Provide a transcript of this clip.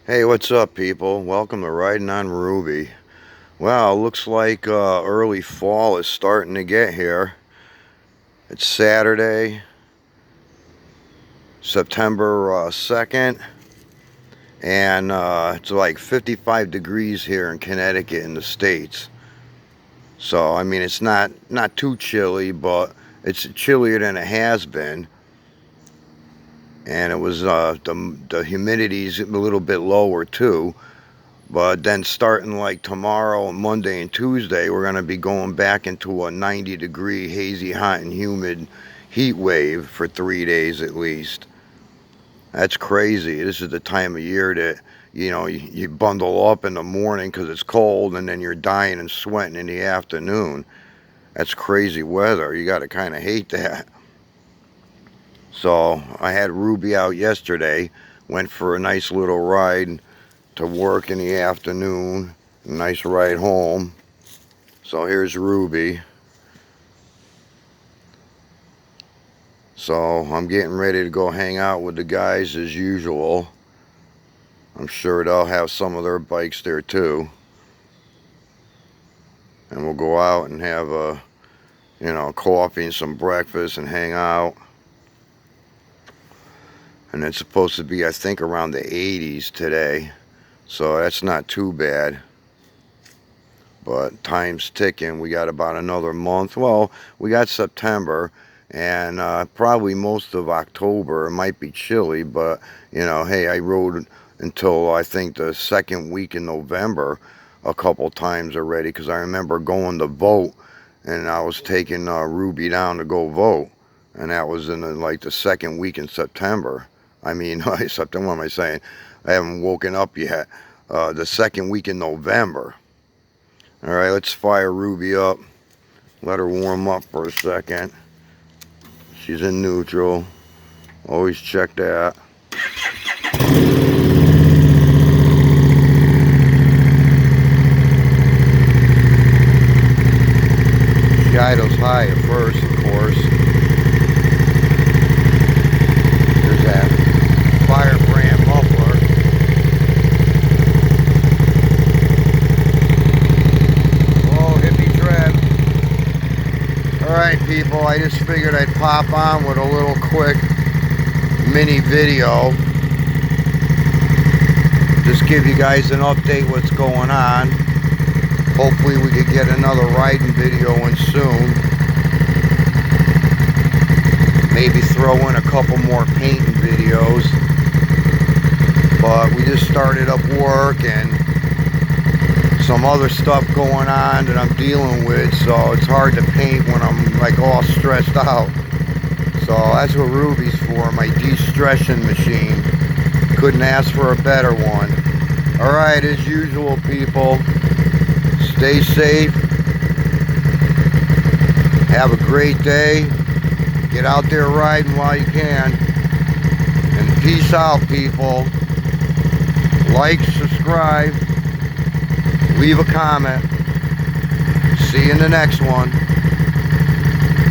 Hey, what's up, people? Welcome to Riding on Ruby. Well, looks like early fall is starting to get here. It's Saturday, September 2nd, and it's like 55 degrees here in Connecticut in the States. So, I mean, it's not too chilly, but it's chillier than it has been. And it was the humidity's a little bit lower too. But then starting like tomorrow, Monday and Tuesday, we're going to be going back into a 90-degree, hazy, hot, and humid heat wave for 3 days at least. That's crazy. This is the time of year that, you bundle up in the morning because it's cold, and then you're dying and sweating in the afternoon. That's crazy weather. You got to kind of hate that. So I had Ruby out yesterday, went for a nice little ride to work in the afternoon. Nice ride home. So here's Ruby. So I'm getting ready to go hang out with the guys as usual. I'm sure they'll have some of their bikes there too. And we'll go out and have coffee and some breakfast and hang out. And it's supposed to be, I think, around the 80s today. So that's not too bad. But time's ticking. We got about another month. Well, we got September and probably most of October. It might be chilly, but hey, I rode until I think the second week in November a couple times already, because I remember going to vote and I was taking Ruby down to go vote, and that was in the second week in September. I mean, September, what am I saying? I haven't woken up yet. The second week in November. All right, let's fire Ruby up. Let her warm up for a second. She's in neutral. Always check that. She idles high at first, of course. There's that fire brand muffler. Whoa, hippie tread. Alright, people, I just figured I'd pop on with a little quick mini video. Just give you guys an update what's going on. Hopefully we could get another riding video in soon. Maybe throw in a couple more painting videos. But we just started up work and some other stuff going on that I'm dealing with, so it's hard to paint when I'm like all stressed out. So that's what Ruby's for, my de-stressing machine. Couldn't ask for a better one. Alright, as usual, people, stay safe, have a great day, get out there riding while you can, and peace out, people. Like, subscribe, leave a comment. See you in the next one.